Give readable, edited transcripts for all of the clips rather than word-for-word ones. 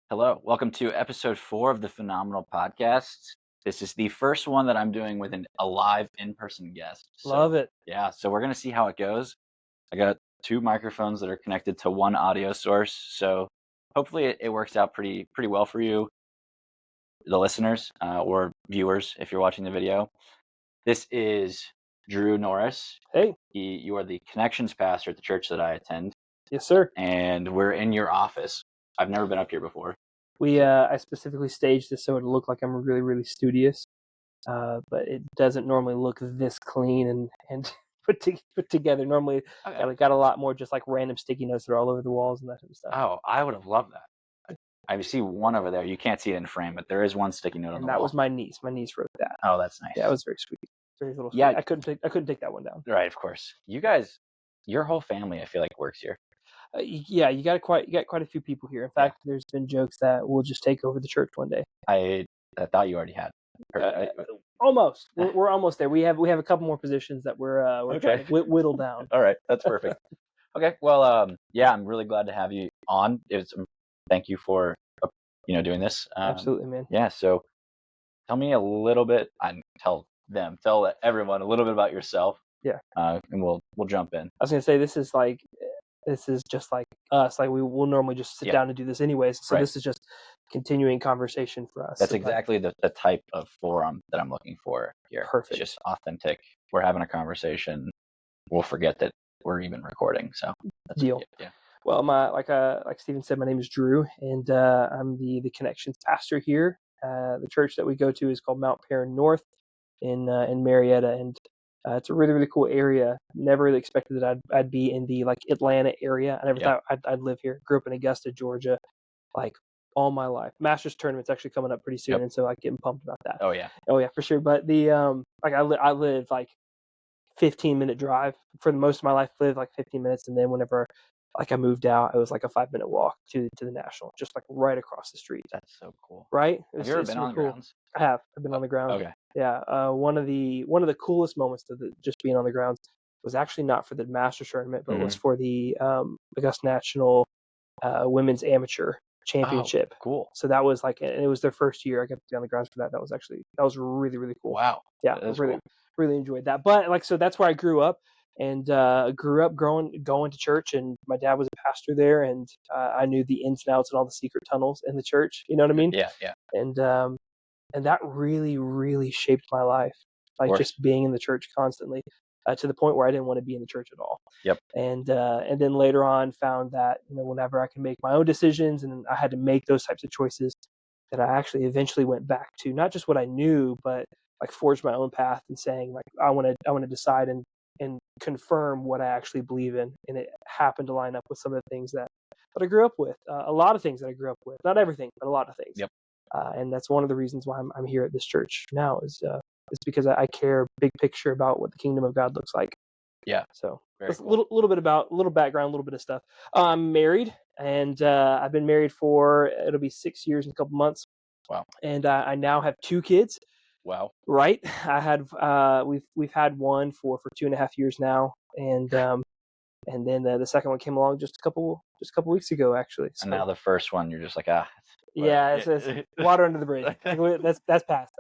Hello, welcome to episode 4 of the Phenomenal Podcast. This is the first one that I'm doing with a live in-person guest. Love it. Yeah, so we're going to see how it goes. I got 2 microphones that are connected to one audio source, so hopefully it works out pretty well for you, the listeners or viewers, if you're watching the video. This is Drew Norris. Hey. You are the connections pastor at the church that I attend. Yes, sir. And we're in your office. I've never been up here before. I specifically staged this so it'll look like I'm really, really studious, but it doesn't normally look this clean and put together. Normally, Okay. got a lot more just like random sticky notes that are all over the walls and that kind of stuff. Oh, I would have loved that. I see one over there. You can't see it in frame, but there is one sticky note on the wall. And that was my niece. My niece wrote that. Oh, that's nice. Yeah, it was very sweet. Very little sweet. Yeah. I couldn't take that one down. Right, of course. You guys, your whole family, I feel like works here. Yeah, you got quite a few people here. In fact, there's been jokes that we'll just take over the church one day. I thought you already had. Almost. We're almost there. We have a couple more positions that we're trying to whittle down. All right, that's perfect. Okay, well, yeah, I'm really glad to have you on. Thank you for doing this. Absolutely, man. Yeah, so tell me a little bit. Tell everyone a little bit about yourself. Yeah. And we'll jump in. I was gonna say this is just like us. Like we'll normally just sit down and do this anyways. So This is just continuing conversation for us. That's exactly the type of forum that I'm looking for here. Perfect. It's just authentic. We're having a conversation. We'll forget that we're even recording. So that's deal. Yeah. Well, like Stephen said, my name is Drew, and I'm the connections pastor here. The church that we go to is called Mount Phen North in Marietta, and it's a really, really cool area. Never really expected that I'd be in the Atlanta area. I never thought I'd live here. Grew up in Augusta, Georgia, all my life. Masters tournament's actually coming up pretty soon, and so getting pumped about that. Oh yeah, for sure. But the I live 15-minute drive for the most of my life. Lived 15 minutes, and then whenever I moved out, it was a 5-minute walk to the National, just right across the street. That's so cool. Right? Have you ever been on the grounds? I have. I've been on the grounds. Okay. Yeah. One of the coolest moments of just being on the grounds was actually not for the Masters tournament, but was for the Augusta National Women's Amateur Championship. Oh, cool. So that was and it was their first year. I got to be on the grounds for that. That was really, really cool. Wow. Yeah, really enjoyed that. But so that's where I grew up. And grew up going to church, and my dad was a pastor there, and I knew the ins and outs and all the secret tunnels in the church. You know what I mean? Yeah. And that really, really shaped my life, just being in the church constantly, to the point where I didn't want to be in the church at all. Yep. And then later on found that whenever I can make my own decisions, and I had to make those types of choices, that I actually eventually went back to not just what I knew, but forged my own path and saying I want to decide and confirm what I actually believe in. And it happened to line up with some of the things that I grew up with. A lot of things that I grew up with. Not everything, but a lot of things. Yep. And that's one of the reasons why I'm here at this church now is because I care big picture about what the kingdom of God looks like. Yeah. So that's cool. little background, a little bit of stuff. I'm married, and I've been married for, it'll be 6 years in a couple months. Wow. And I now have 2 kids. Wow. Right. I had we've had one for 2.5 years now, and then the second one came along just a couple weeks ago, actually. So, and now the first one, you're just yeah, it's water under the bridge. That's past.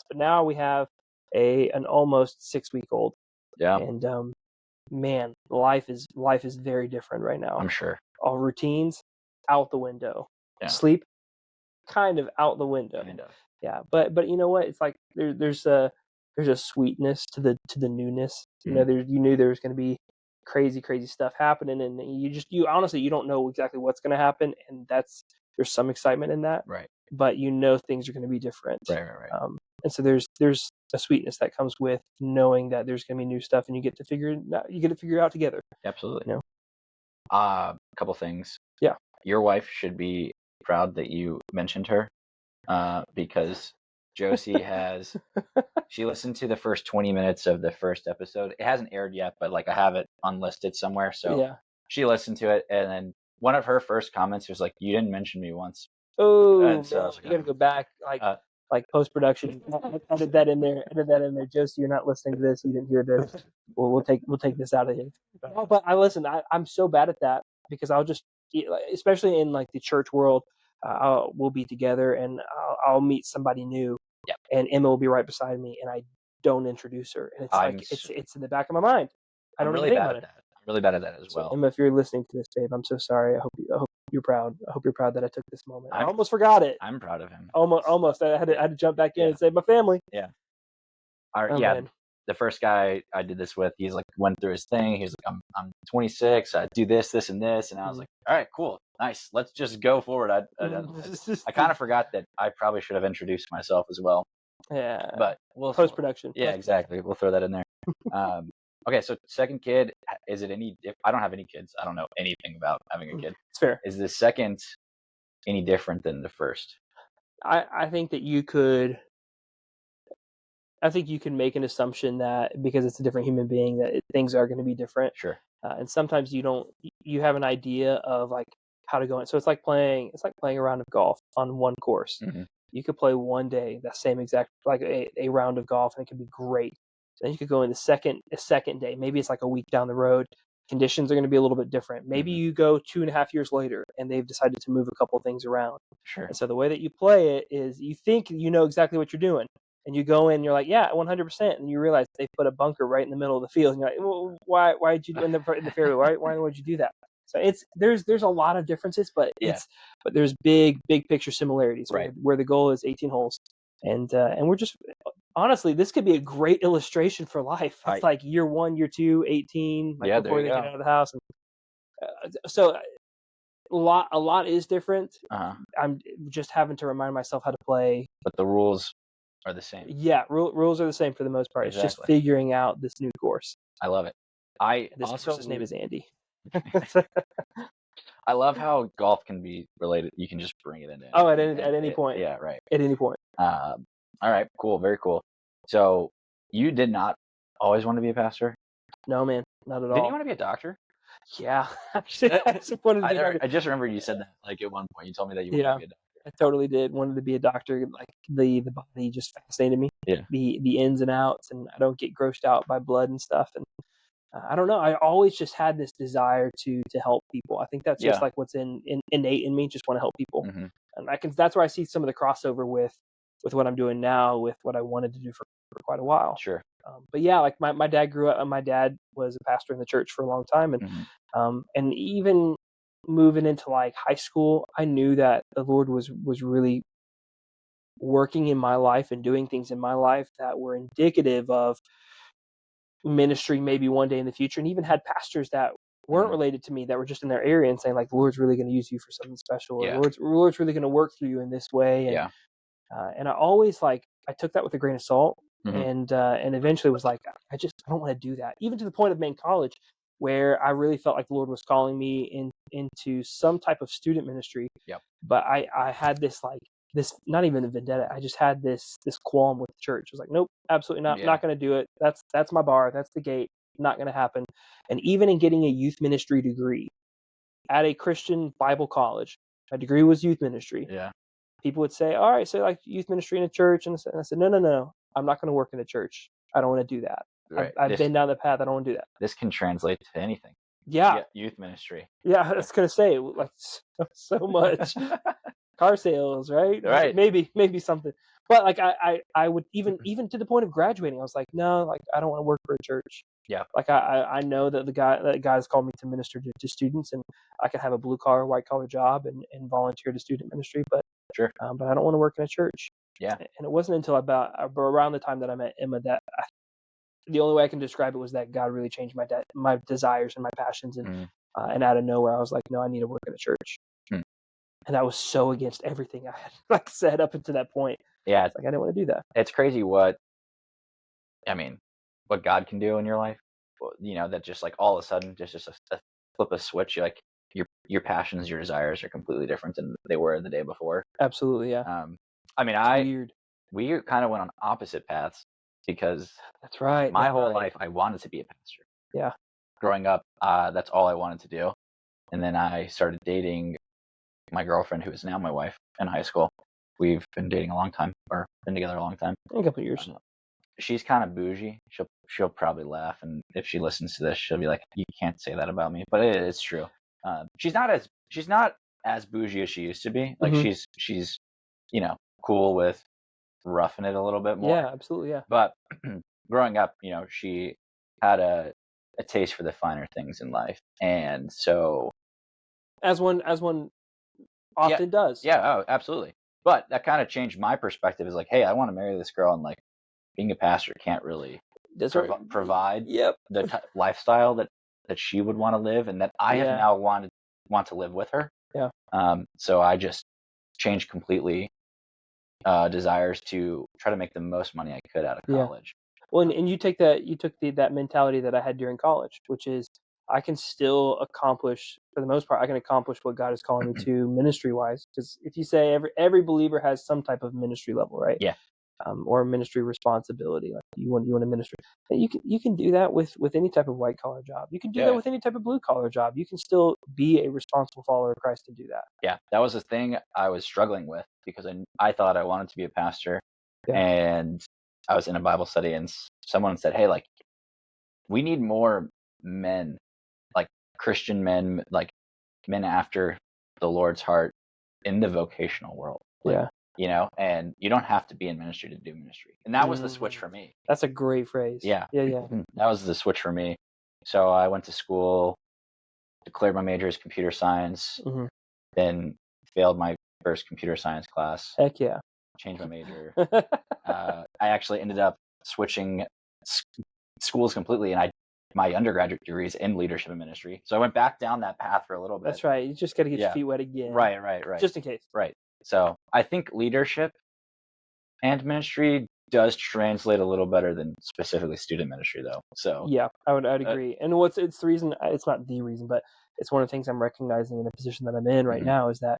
But now we have an almost 6-week-old. Yeah. And man, life is very different right now. I'm sure. All routines out the window. Yeah. Sleep kind of out the window. Kind of. Yeah, but you know what? It's there's a sweetness to the newness. Mm-hmm. You knew there was going to be crazy stuff happening, and you honestly you don't know exactly what's going to happen, and there's some excitement in that. Right. But things are going to be different. Right. And so there's a sweetness that comes with knowing that there's going to be new stuff, and you get to figure it out together. Absolutely. A couple things. Yeah. Your wife should be proud that you mentioned her. Because Josie she listened to the first 20 minutes of the first episode. It hasn't aired yet, but I have it unlisted somewhere. So she listened to it, and then one of her first comments was you didn't mention me once. Oh, and so you got to go back post-production, edit that in there. Josie, you're not listening to this. You didn't hear this. We'll take this out of here. No, but I'm so bad at that because I'll just, especially in the church world, we'll be together, and I'll meet somebody new, Yeah. and Emma will be right beside me, and I don't introduce her, and it's like it's in the back of my mind. I don't even think about it. I'm really bad at that as So well. Emma, if you're listening to this, babe, I'm so sorry. I hope you're proud. I hope you're proud that I took this moment. I almost forgot it. I'm proud of him. Almost. I had to jump back in and save my family. Yeah. Man. The first guy I did this with, he's like went through his thing. He's like, I'm 26. I do this, and this, and I was like, all right, cool, nice. Let's just go forward. I kind of forgot that I probably should have introduced myself as well. Yeah. But we'll post-production. Yeah, exactly. We'll throw that in there. Okay, so second kid, is it any? I don't have any kids. I don't know anything about having a kid. It's fair. Is the second any different than the first? I think that you could. I think you can make an assumption that because it's a different human being, that things are going to be different. Sure. And sometimes you have an idea of like how to go in. So it's like playing a round of golf on one course. Mm-hmm. You could play one day that same exact like a round of golf, and it could be great. Then you could go in a second day. Maybe it's like a week down the road. Conditions are going to be a little bit different. Maybe you go 2.5 years later, and they've decided to move a couple things around. Sure. And so the way that you play it is you think you know exactly what you're doing. And you go in, you're like, yeah, 100%, and you realize they put a bunker right in the middle of the field, and you're like, well, why did you do in the fairway? Why would you do that? So there's a lot of differences, but there's big picture similarities, right? Where the goal is 18 holes, and we're just honestly, this could be a great illustration for life. It's like year 1, year 2, 18, like before they get out of the house, and so a lot is different. I'm just having to remind myself how to play, but the rules are the same. Yeah, rules are the same for the most part. Exactly. It's just figuring out this new course. I love it. This course's name is Andy. I love how golf can be related. You can just bring it in. At any point. Yeah, right. At any point. All right, cool, very cool. So you did not always want to be a pastor? No, man, not at all. Did you want to be a doctor? Yeah, actually, I just wanted to be a doctor. I just remember you said that like at one point. You told me that you wanted to be a doctor. I totally did. Wanted to be a doctor. Like the body just fascinated me. Yeah. The ins and outs, and I don't get grossed out by blood and stuff. And I don't know. I always just had this desire to help people. I think that's just like what's innate in me. Just want to help people, and that's where I see some of the crossover with what I'm doing now, with what I wanted to do for quite a while. Sure. But yeah, like my dad grew up. My dad was a pastor in the church for a long time, and even moving into like high school, I knew that the Lord was really working in my life and doing things in my life that were indicative of ministry maybe one day in the future, and even had pastors that weren't related to me that were just in their area and saying like, the Lord's really going to use you for something special, or Lord's really going to work through you in this way. And I always I took that with a grain of salt, and eventually was like, I don't want to do that, even to the point of main college, where I really felt like the Lord was calling me into some type of student ministry. But I had this not even a vendetta. I just had this qualm with the church. I was like, nope, absolutely not. Not going to do it. That's my bar. That's the gate. Not going to happen. And even in getting a youth ministry degree at a Christian Bible college, my degree was youth ministry. People would say, all right, so like youth ministry in a church. And I said, no. I'm not going to work in a church. I don't want to do that. Right. I've been down the path. I don't want to do that. This can translate to anything. Yeah. Youth ministry. Yeah, I was going to say, like, so much. Car sales, right? Right. Maybe something. But like I would even to the point of graduating, I was like, no, like I don't want to work for a church. Yeah. Like I know that God has called me to minister to students, and I can have a blue collar, white collar job and volunteer to student ministry, but sure. But I don't want to work in a church. Yeah. And it wasn't until around the time that I met Emma that the only way I can describe it was that God really changed my desires and my passions, and out of nowhere I was like, no, I need to work in a church. And that was so against everything I had said up until that point. Yeah. It's like I didn't want to do that. It's crazy what God can do in your life. That just like all of a sudden just a flip a switch. You're like your passions, your desires are completely different than they were the day before. Absolutely, yeah. Weird. We kind of went on opposite paths because that's right. My whole life I wanted to be a pastor. Yeah. Growing up, that's all I wanted to do. And then I started dating my girlfriend, who is now my wife, in high school. We've been dating a long time, or been together a long time. A couple of years. She's kind of bougie. She'll probably laugh, and if she listens to this, she'll be like, "You can't say that about me," but it's true. She's not as bougie as she used to be. Like Hmm. she's cool with roughing it a little bit more. Yeah, absolutely. Yeah. But growing up, she had a taste for the finer things in life, and so As one yeah, often does. yeah, oh, absolutely. But that kind of changed my perspective. Is like, hey, I want to marry this girl, and like being a pastor can't really That's right. provide Yep. the lifestyle that she would want to live, and that I have Yeah. now want to live with her. Yeah. So I just changed completely desires to try to make the most money I could out of Yeah. college. Well, and you took that mentality that I had during college, which is I can still accomplish, for the most part, I can accomplish what God is calling me to ministry wise. Because if you say every believer has some type of ministry level, right? Yeah, Or ministry responsibility, like you want to minister. And you can do that with any type of white collar job. You can do that yeah, with any type of blue collar job. You can still be a responsible follower of Christ and do that. yeah. That was the thing I was struggling with because I thought I wanted to be a pastor, Yeah. and I was in a Bible study, and someone said, "Hey, like we need more men, like Christian men, like men after the Lord's heart in the vocational world." Like, Yeah. and you don't have to be in ministry to do ministry. And that was the switch for me. That's a great phrase. Yeah. Yeah. Yeah. That was the switch for me. So I went to school, declared my major as computer science, Hmm. then failed my first computer science class, Heck yeah. changed my major. I actually ended up switching schools completely, and my undergraduate degree is in leadership and ministry. So I went back down that path for a little bit. That's right. You just got to get your Yeah. feet wet again. Right. Just in case. Right. So I think leadership and ministry does translate a little better than specifically student ministry, though. So Yeah, I'd agree. And it's the reason, it's not the reason, but it's one of the things I'm recognizing in the position that I'm in right now is that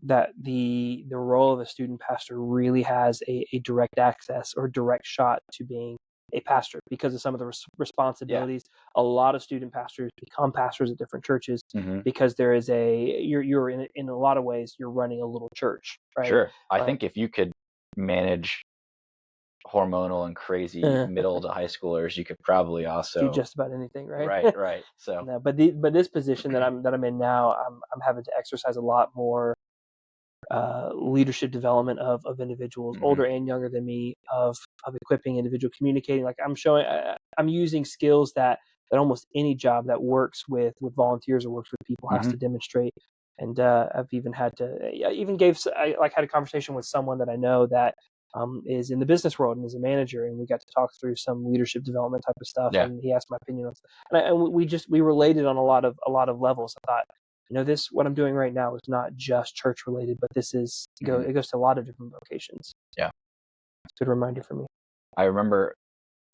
that the role of a student pastor really has a direct access or direct shot to being a pastor because of some of the responsibilities. A lot of student pastors become pastors at different churches because there is you're in a lot of ways you're running a little church, right? Sure. I Right. think if you could manage hormonal and crazy middle to high schoolers, you could probably also do just about anything, right? Right. So No, but this position that I'm in now, I'm having to exercise a lot more leadership development of individuals, older and younger than me, of equipping individual communicating. Like I'm using skills that almost any job that works with volunteers or works with people has to demonstrate. And I've even had to, I even had a conversation with someone that I know that is in the business world and is a manager, and we got to talk through some leadership development type of stuff. Yeah. And he asked my opinion on stuff, and we related on a lot of levels. I thought, this what I'm doing right now is not just church related, but this is it goes to a lot of different vocations. Yeah. It's a good reminder for me. I remember,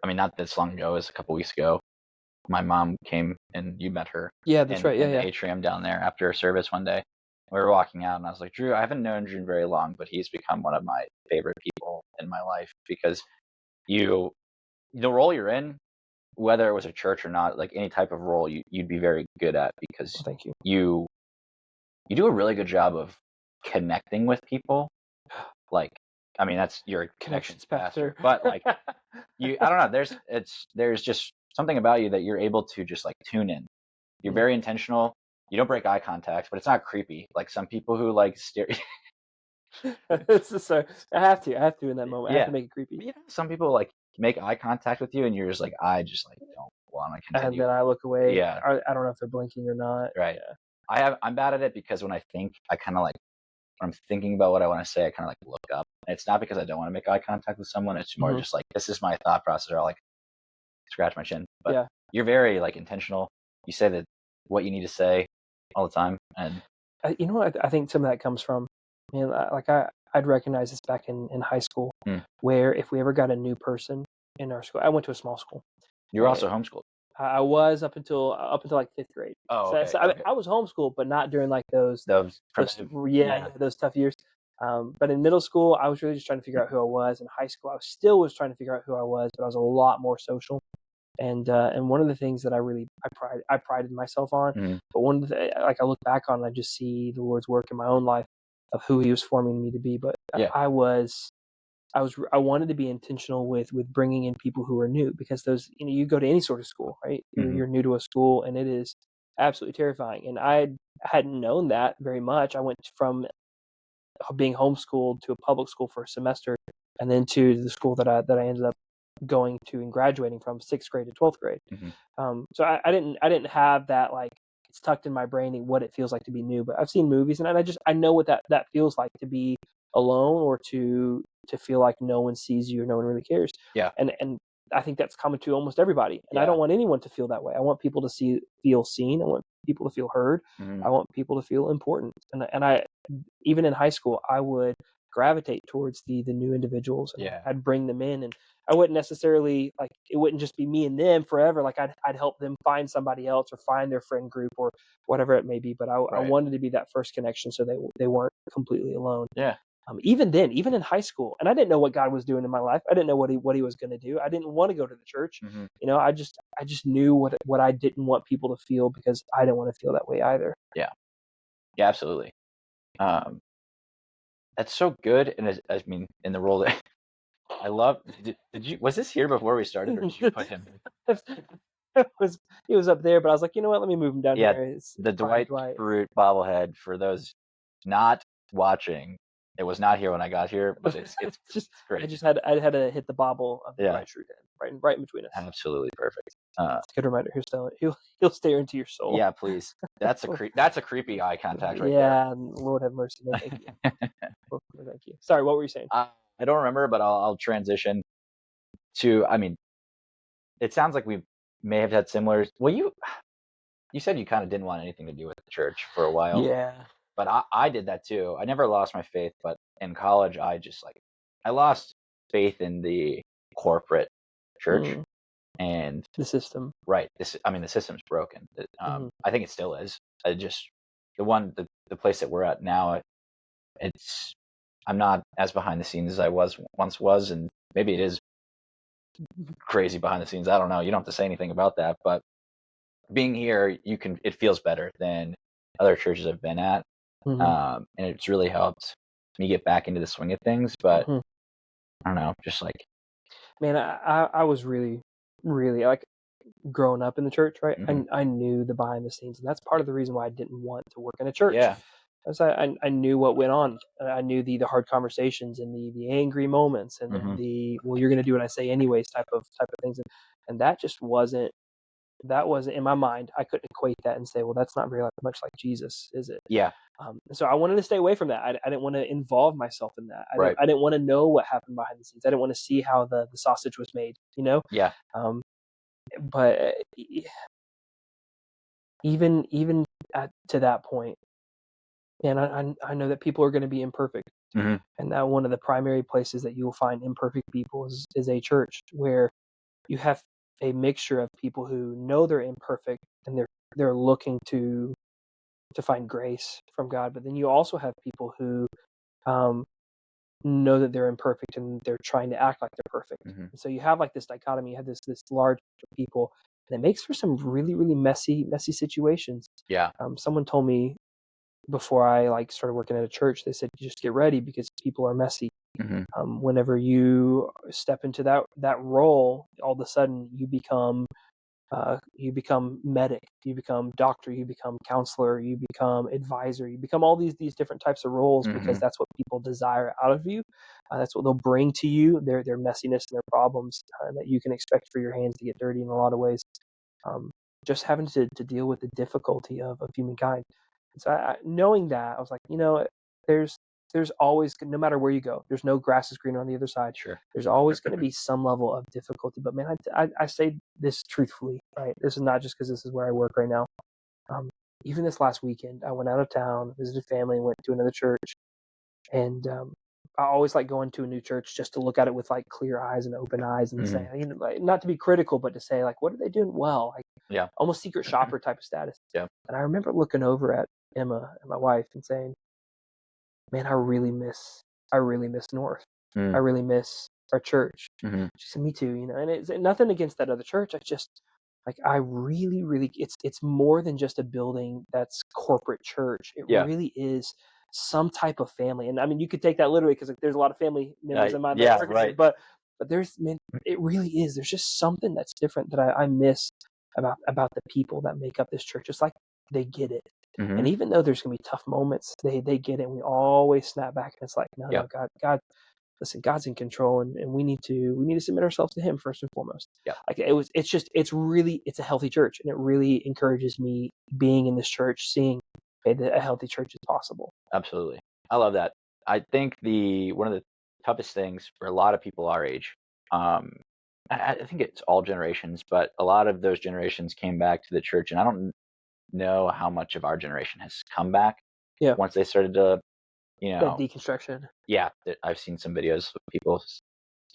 not this long ago, it was a couple weeks ago. My mom came, and you met her. Yeah, that's right. In the atrium down there after a service one day. We were walking out, and I was like, Drew, I haven't known Drew very long, but he's become one of my favorite people in my life because the role you're in, whether it was a church or not, like any type of role you'd be very good at because Well, thank you. you do a really good job of connecting with people. Like, that's your Connections pastor. but like I don't know, there's just something about you that you're able to just like tune in. You're very intentional. You don't break eye contact, but it's not creepy. Like some people who like stare. So I have to in that moment. I have to make it creepy. Some people like make eye contact with you, and you're just like, I just like don't want to And continue. then I look away. Yeah. I don't know if they're blinking or not. Right. Yeah. I'm bad at it because when I think, I kind of like when I'm thinking about what I want to say, I kind of like look up. And it's not because I don't want to make eye contact with someone. It's more just like this is my thought process. Or I'll like scratch my chin. But you're very like intentional. You say what you need to say all the time, and you know what I think some of that comes from. I'd recognize this back in high school, where if we ever got a new person in our school, I went to a small school. You were also homeschooled. I was up until like 5th grade. Oh, okay. So I was homeschooled, but not during like those tough years. But in middle school, I was really just trying to figure out who I was. In high school, I still was trying to figure out who I was, but I was a lot more social. And one of the things that I prided myself on, but one of the I look back on, and I just see the Lord's work in my own life of who He was forming me to be. But I wanted to be intentional with bringing in people who are new, because those, you go to any sort of school, right? You're new to a school, and it is absolutely terrifying. And I hadn't known that very much. I went from being homeschooled to a public school for a semester, and then to the school that I ended up going to and graduating from, 6th grade to 12th grade. So I didn't have that, like, it's tucked in my brain what it feels like to be new. But I've seen movies, and I know what that feels like, to be alone, or to feel like no one sees you or no one really cares. Yeah. And I think that's common to almost everybody. And I Yeah. don't want anyone to feel that way. I want people to feel seen. I want people to feel heard. I want people to feel important. And I even in high school, I would gravitate towards the new individuals, and Yeah. I'd bring them in, and I wouldn't necessarily, like, it wouldn't just be me and them forever. Like, I'd help them find somebody else, or find their friend group, or whatever it may be. But I Right. wanted to be that first connection, so they weren't completely alone. Yeah. Even then, even in high school, and I didn't know what God was doing in my life. I didn't know what he was going to do. I didn't want to go to the church. I just knew what I didn't want people to feel, because I didn't want to feel that way either. Yeah. Yeah, absolutely. That's so good. And I mean, in the role that I love, did you, was this here before we started, or did you put him? He was up there, but I was like, you know what? Let me move him down Yeah, here. the Dwight Schrute bobblehead, for those not watching, it was not here when I got here, but it's just great. I had to hit the bobble of the Dwight Schrute end, right in between us. Absolutely perfect. It's a good reminder. He'll stare into your soul. Yeah, please. That's a creepy eye contact right there. Yeah, Lord have mercy. No, thank you. Lord, thank you. Sorry, what were you saying? I don't remember, but I'll transition to. I mean, it sounds like we may have had similar. Well, you said you kind of didn't want anything to do with the church for a while. Yeah. But I did that too. I never lost my faith, but in college, I lost faith in the corporate church and the system. Right. The system's broken. I think it still is. The place that we're at now, I'm not as behind the scenes as I once was, and maybe it is crazy behind the scenes. I don't know. You don't have to say anything about that, but being here, it feels better than other churches I've been at. And it's really helped me get back into the swing of things. But I don't know, just like, man, I was really, really, like, growing up in the church, right? I knew the behind the scenes, and that's part of the reason why I didn't want to work in a church. Yeah. Because I knew what went on. I knew the hard conversations, and the angry moments, and then the, well, you're going to do what I say anyways type of things, and that just wasn't in my mind. I couldn't equate that and say, well, that's not very much like Jesus, is it? Yeah. So I wanted to stay away from that. I didn't want to involve myself in that. I didn't want to know what happened behind the scenes. I didn't want to see how the sausage was made, Yeah. But even to that point, and I know that people are going to be imperfect, and that one of the primary places that you will find imperfect people is a church, where you have a mixture of people who know they're imperfect, and they're looking to find grace from God, but then you also have people who know that they're imperfect, and they're trying to act like they're perfect. And so you have, like, this dichotomy. You have this large group of people, and it makes for some really, really messy situations. Yeah. Someone told me before I started working at a church, they said, just get ready, because people are messy. Whenever you step into that role, all of a sudden you become medic, you become doctor, you become counselor, you become advisor, you become all these different types of roles, because that's what people desire out of you. That's what they'll bring to you, their messiness and their problems, that you can expect for your hands to get dirty in a lot of ways. Just having to deal with the difficulty of humankind. And so knowing that, I was like, there's always, no matter where you go, there's no grass is greener on the other side. Sure. There's always going to be some level of difficulty. But man, I say this truthfully, right? This is not just because this is where I work right now. Even this last weekend, I went out of town, visited family, went to another church, and I always like going to a new church just to look at it with, like, clear eyes and open eyes, and say, like, not to be critical, but to say, like, what are they doing well? Like, almost secret shopper type of status. Yeah. And I remember looking over at Emma and my wife and saying, man, I really miss North. I really miss our church. She said, me too, and it's nothing against that other church. I just, like, I really, really, it's more than just a building that's corporate church. It really is some type of family. And I mean, you could take that literally, because, like, there's a lot of family members in mine that work here, but there's, man, it really is. There's just something that's different that I miss about the people that make up this church. It's like they get it. Mm-hmm. And even though there's gonna be tough moments, they get it. And we always snap back, and it's like, no, Yep. God, listen, God's in control, and we need to submit ourselves to Him first and foremost. Yep. Like it's a healthy church, and it really encourages me being in this church, seeing that a healthy church is possible. Absolutely. I love that. I think one of the toughest things for a lot of people our age, I think it's all generations, but a lot of those generations came back to the church, and I don't know how much of our generation has come back Yeah, once they started to, that deconstruction. yeah, I've seen some videos of people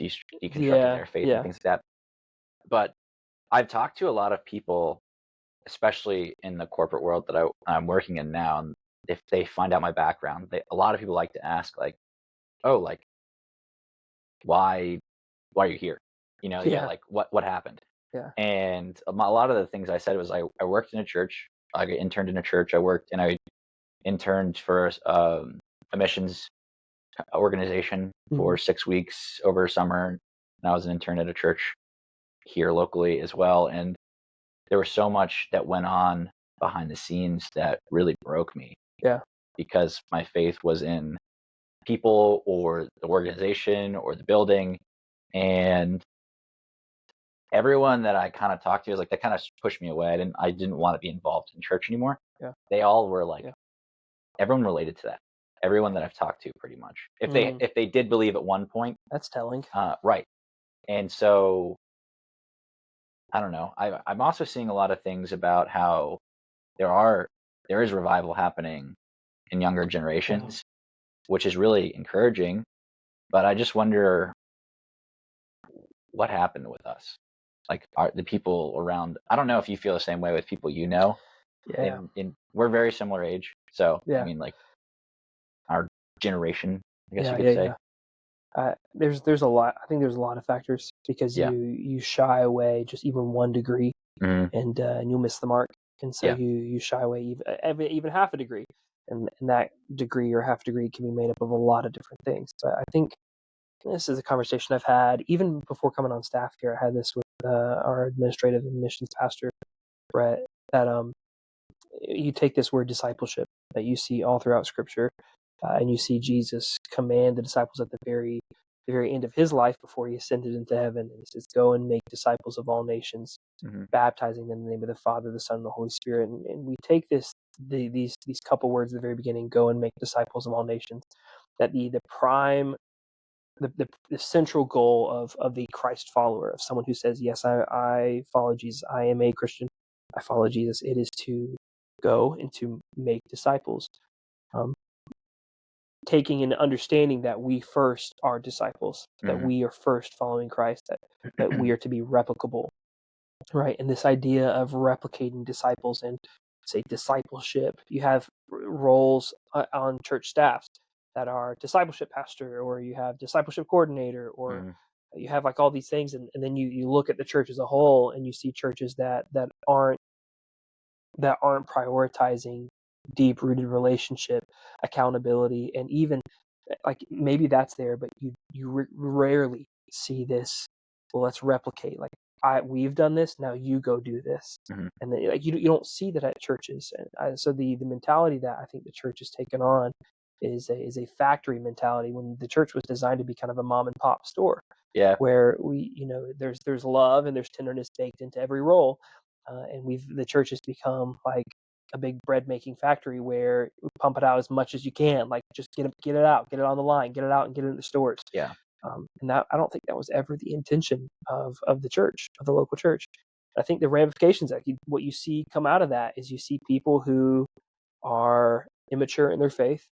deconstructing Yeah, their faith and yeah, things like that. But I've talked to a lot of people, especially in the corporate world that I'm working in now, and if they find out my background, a lot of people like to ask, like, oh, like, why are you here? yeah, Like, what happened? yeah. And a lot of the things I said was I worked in a church. I interned in a church. I interned for a missions organization Mhm. for 6 weeks over summer, and I was an intern at a church here locally as well. And there was so much that went on behind the scenes that really broke me Yeah, because my faith was in people or the organization or the building, and everyone that I kind of talked to is like that kind of pushed me away. I didn't want to be involved in church anymore. yeah, They all were like yeah. everyone related to that. Everyone that I've talked to, pretty much, if they Mm, if they did believe at one point, that's telling. right. And so I don't know. I'm also seeing a lot of things about how there is revival happening in younger Yeah, generations, which is really encouraging. But I just wonder what happened with us. Like, are the people around? I don't know if you feel the same way with people you know. yeah, In we're very similar age, so I yeah, mean, like our generation, I guess you yeah, could yeah, say. yeah. There's a lot. I think there's a lot of factors because Yeah. you shy away just even 1 degree, Hmm. and you'll miss the mark, and so Yeah. you shy away even half a degree, and that degree or half degree can be made up of a lot of different things. But I think this is a conversation I've had even before coming on staff here. I had this with our administrative and missions pastor, Brett, that you take this word discipleship that you see all throughout Scripture, and you see Jesus command the disciples at the very end of his life before he ascended into heaven. And he says, "Go and make disciples of all nations, Hmm. baptizing them in the name of the Father, the Son, and the Holy Spirit." And we take these couple words at the very beginning, "Go and make disciples of all nations," that the prime the central goal of the Christ follower, of someone who says, "Yes, I follow Jesus. I am a Christian. I follow Jesus." It is to go and to make disciples, um, taking and understanding that we first are disciples, that Hmm. we are first following Christ, that we are to be replicable, right? And this idea of replicating disciples and say discipleship, you have roles on church staffs that are discipleship pastor, or you have discipleship coordinator, or Hmm. you have like all these things, and then you look at the church as a whole, and you see churches that aren't prioritizing deep rooted relationship, accountability, and even like maybe that's there, but you rarely see this. Well, let's replicate. Like we've done this, now you go do this, Hmm. and then like you don't see that at churches. And so the mentality that I think the church has taken on is a factory mentality, when the church was designed to be kind of a mom and pop store Yeah. where there's love and there's tenderness baked into every role, and the church has become like a big bread making factory where we pump it out as much as you can, like just get it out, get it on the line, get it out, and get it in the stores. Yeah. And that I don't think that was ever the intention of the church, of the local church. I think the ramifications that what you see come out of that is you see people who are immature in their faith,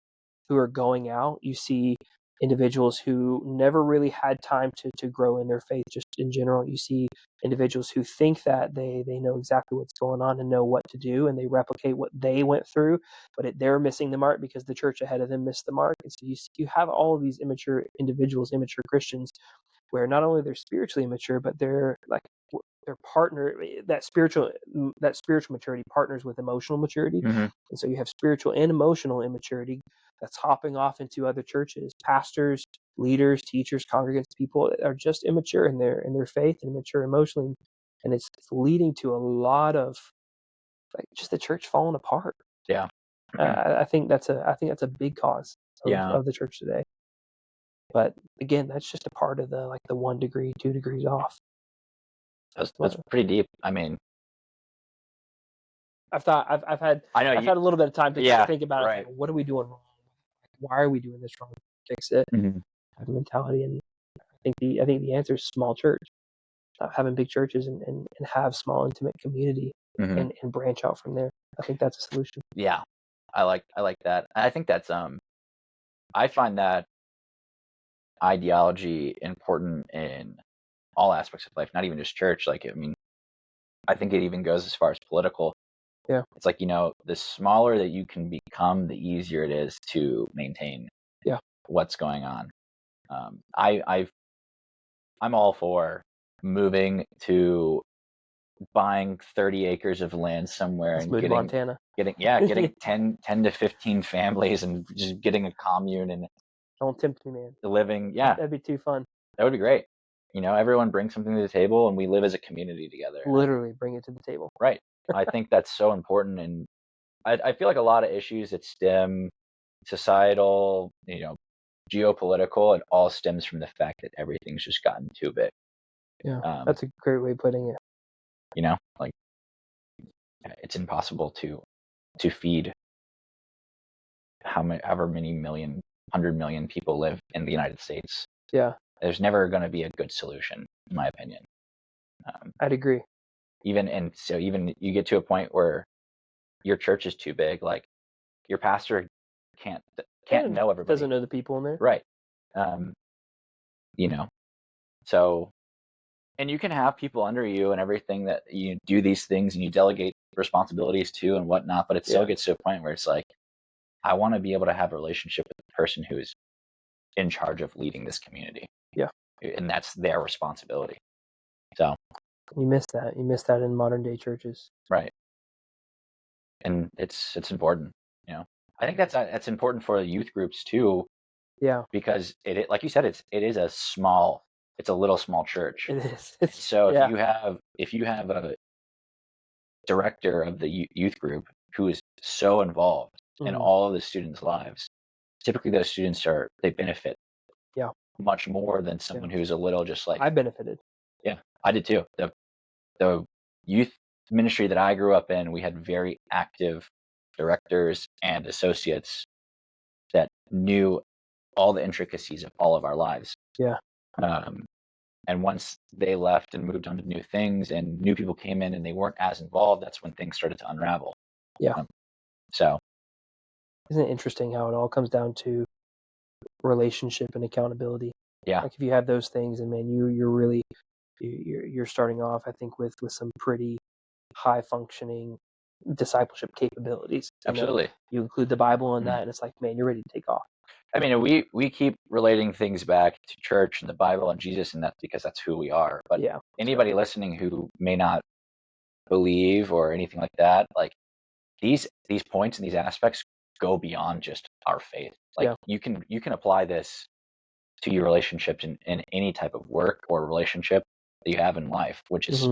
who are going out. You see individuals who never really had time to grow in their faith, just in general. You see individuals who think that they know exactly what's going on and know what to do, and they replicate what they went through, but they're missing the mark because the church ahead of them missed the mark. And so you have all of these immature individuals, immature Christians, where not only they're spiritually immature, but they're like their partner, that spiritual maturity partners with emotional maturity. Hmm. And so you have spiritual and emotional immaturity that's hopping off into other churches, pastors, leaders, teachers, congregants, people that are just immature in their faith and immature emotionally, and it's leading to a lot of like just the church falling apart. Yeah. I think that's a big cause Yeah. of the church today. But again, that's just a part of the 1 degree, 2 degrees off. That's pretty deep. I mean, I've had I know I've you. had a little bit of time to Yeah. think about it. Right. What are we doing wrong? Why are we doing this wrong? Fix it. Mhm. Have a mentality, and I think the answer is small church. Having big churches and have small intimate community Mhm. and branch out from there. I think that's a solution. Yeah. I like that. I think that's I find that ideology important in all aspects of life, not even just church. Like, I mean, I think it even goes as far as political. Yeah. It's like, the smaller that you can become, the easier it is to maintain Yeah. what's going on. I'm all for moving to buying 30 acres of land somewhere Let's and move to Montana. getting 10 to 15 families and just getting a commune and Don't tempt me, man. living. Yeah, That'd be too fun. that would be great. Everyone brings something to the table and we live as a community together. Literally bring it to the table. Right. I think that's so important. And I feel like a lot of issues that stem societal, geopolitical, it all stems from the fact that everything's just gotten too big. Yeah, that's a great way of putting it. Like it's impossible to feed however many 100 million people live in the United States. Yeah, There's never going to be a good solution, in my opinion. I'd agree. Even you get to a point where your church is too big, like your pastor can't know everybody. Doesn't know the people in there. Right. So, and you can have people under you and everything that you do these things and you delegate responsibilities to and whatnot, but it still gets to a point where it's like, I want to be able to have a relationship with the person who is in charge of leading this community. Yeah. And that's their responsibility. So you miss that. You miss that in modern day churches. Right. And it's important. I think that's important for the youth groups too. Yeah. Because like you said, it's a little small church. It is. So if you have a director of the youth group who is so involved in all of the students' lives, typically those students they benefit much more than someone who's a little just like. I benefited. Yeah, I did too. The youth ministry that I grew up in, we had very active directors and associates that knew all the intricacies of all of our lives. Yeah. And once they left and moved on to new things and new people came in and they weren't as involved, that's when things started to unravel. Yeah. So isn't it interesting how it all comes down to relationship and accountability? Yeah. Like if you have those things, and man, you're really you're starting off, I think, with some pretty high functioning discipleship capabilities. Absolutely. You include the Bible in that, and it's like, man, you're ready to take off. I mean, we keep relating things back to church and the Bible and Jesus, and that's because that's who we are. But anybody listening who may not believe or anything like that, like these points and these aspects go beyond just our faith. Like you can apply this to your relationships in any type of work or relationship that you have in life, which is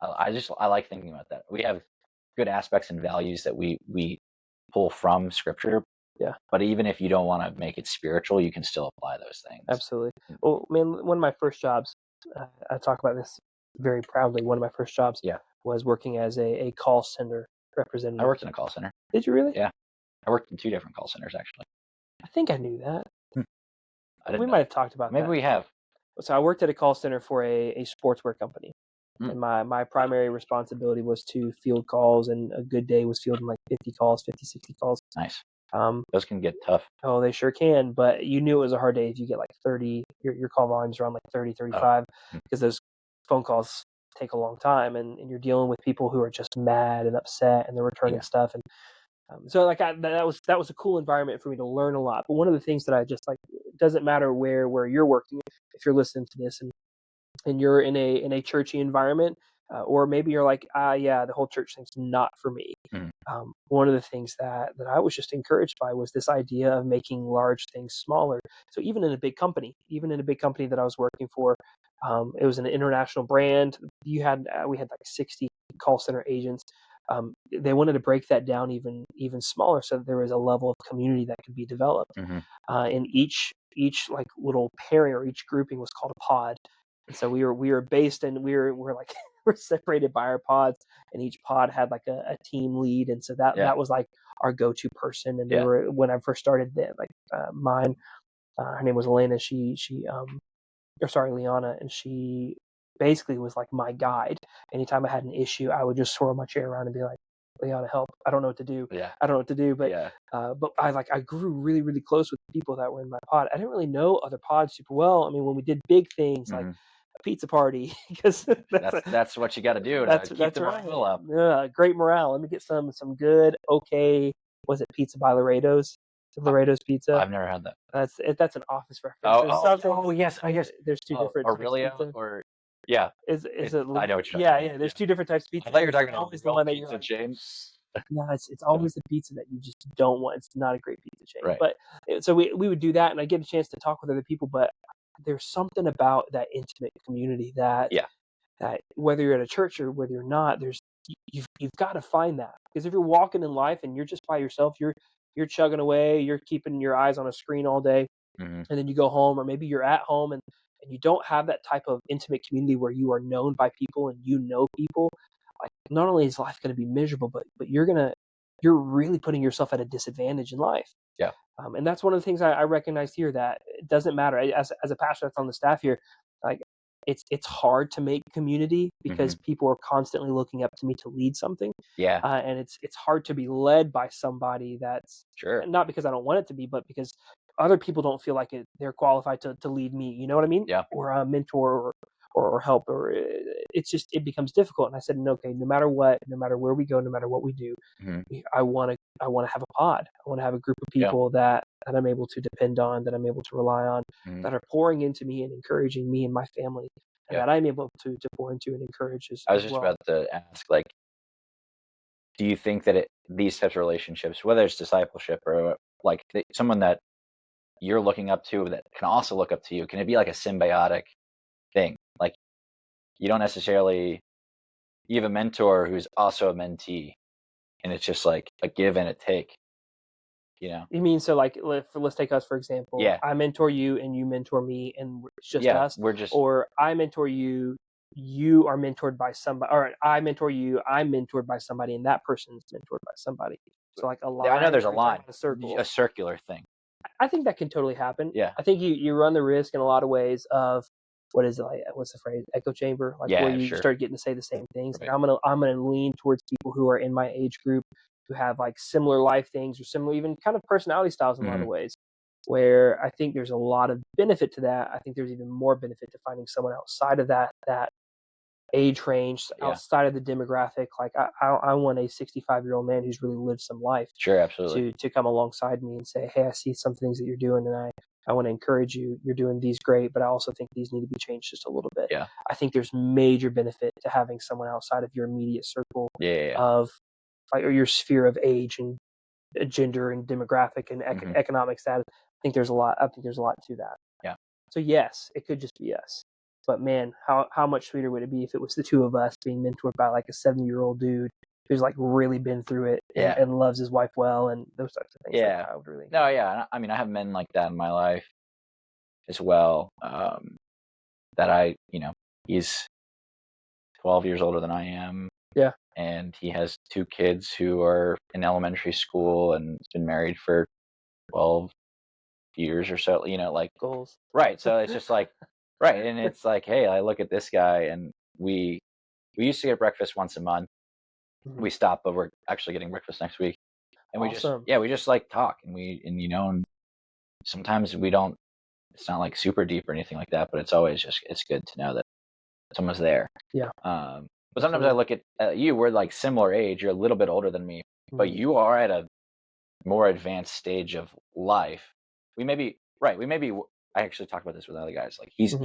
I like thinking about that. We have good aspects and values that we pull from Scripture. Yeah. But even if you don't want to make it spiritual, you can still apply those things. Absolutely. Well, man, one of my first jobs, I talk about this very proudly. One of my first jobs was working as a call center representative. I worked in a call center. Did you really? Yeah. I worked in 2 different call centers, actually. I think I knew that. We might have talked about that. Maybe we have. So I worked at a call center for a sportswear company. And my primary responsibility was to field calls, and a good day was fielding like 50 calls, 50, 60 calls. Nice. Those can get tough. Oh, they sure can. But you knew it was a hard day if you get like 30, your call volume's around like 30, 35, because those phone calls take a long time, and you're dealing with people who are just mad and upset, and they're returning stuff. And so like that was a cool environment for me to learn a lot. But one of the things that I just like, it doesn't matter where you're working, if you're listening to this and you're in a churchy environment, or maybe you're like, the whole church thing's not for me. One of the things that I was just encouraged by was this idea of making large things smaller. So even in a big company that I was working for, it was an international brand. We had like 60 call center agents. they wanted to break that down even smaller, so that there was a level of community that could be developed. And each like little pairing or each grouping was called a pod. And so we were based and we're like we're separated by our pods, and each pod had like a team lead, and so that was like our go-to person. And they were, when I first started, mine, her name was Elena. Liana, and she basically was like my guide. Anytime I had an issue, I would just swirl my chair around and be like, Liana, help. I don't know what to do. I don't know what to do. But I grew really, really close with the people that were in my pod. I didn't really know other pods super well. I mean, when we did big things like a pizza party, because that's what you got to do to keep the morale up. Yeah, great morale. Let me get some good, okay, was it pizza by Laredo's? Laredo's Pizza. I've never had that. That's an Office reference. Yes, I guess there's two different Aurelio types of pizza. or yeah. Is it? I know what you're talking about. Yeah. There's two different types of pizza. I thought you were talking about always the one that pizza chain. No, it's always the pizza that you just don't want. It's not a great pizza chain. Right. But so we would do that, and I get a chance to talk with other people. But there's something about that intimate community that whether you're at a church or whether you're not, you've got to find that. Because if you're walking in life and you're just by yourself, you're chugging away, you're keeping your eyes on a screen all day, and then you go home, or maybe you're at home and you don't have that type of intimate community where you are known by people and you know people. Like, not only is life going to be miserable, but you're really putting yourself at a disadvantage in life. Yeah. And that's one of the things I recognized here, that it doesn't matter. As a pastor that's on the staff here, like, it's hard to make community because people are constantly looking up to me to lead something. Yeah. And it's hard to be led by somebody that's not because I don't want it to be, but because other people don't feel like they're qualified to lead me. You know what I mean? Yeah. Or a mentor or help, or it becomes difficult. And I said, okay, no matter what, no matter where we go, no matter what we do, I want to have a pod. I want to have a group of people that I'm able to depend on, that I'm able to rely on, that are pouring into me and encouraging me and my family, and that I'm able to pour into and encourage as well. I was just about to ask, like, do you think that these types of relationships, whether it's discipleship or like someone that you're looking up to that can also look up to you, can it be like a symbiotic thing? Like, you don't necessarily, you have a mentor who's also a mentee, and it's just like a give and a take, you know? You mean, so like, let's take us for example. Yeah. I mentor you and you mentor me, and it's just us. We're just, or I mentor you, you are mentored by somebody, or I mentor you, I'm mentored by somebody, and that person's mentored by somebody. So like a line. I know there's a line, a circular thing. I think that can totally happen. Yeah. I think you run the risk in a lot of ways of, what is it, like, what's the phrase, echo chamber, like where you start getting to say the same things. Right. Like I'm gonna lean towards people who are in my age group, who have like similar life things or similar even kind of personality styles in a lot of ways, where I think there's a lot of benefit to that. I think there's even more benefit to finding someone outside of that age range, outside of the demographic. Like I want a 65-year-old man who's really lived some life. Sure, absolutely. To come alongside me and say, hey, I see some things that you're doing, and I want to encourage you. You're doing these great, but I also think these need to be changed just a little bit. Yeah. I think there's major benefit to having someone outside of your immediate circle of, like, or your sphere of age and gender and demographic and economic status. I think there's a lot to that. Yeah. So yes, it could just be yes. But man, how much sweeter would it be if it was the two of us being mentored by like a 70-year-old dude who's like really been through it and loves his wife well, and those types of things. Yeah. Like, I would really. No, yeah. I mean, I have men like that in my life as well. That he's 12 years older than I am. Yeah. And he has 2 kids who are in elementary school and has been married for 12 years or so, like goals. Right. So it's just like, right. And it's like, hey, I look at this guy, and we used to get breakfast once a month. We stopped, but we're actually getting breakfast next week. And awesome. we just like talk, and sometimes we don't, it's not like super deep or anything like that, but it's always just, it's good to know that someone's there. Yeah. But sometimes I look at you, we're like similar age, you're a little bit older than me, but you are at a more advanced stage of life. I actually talked about this with other guys. Like he's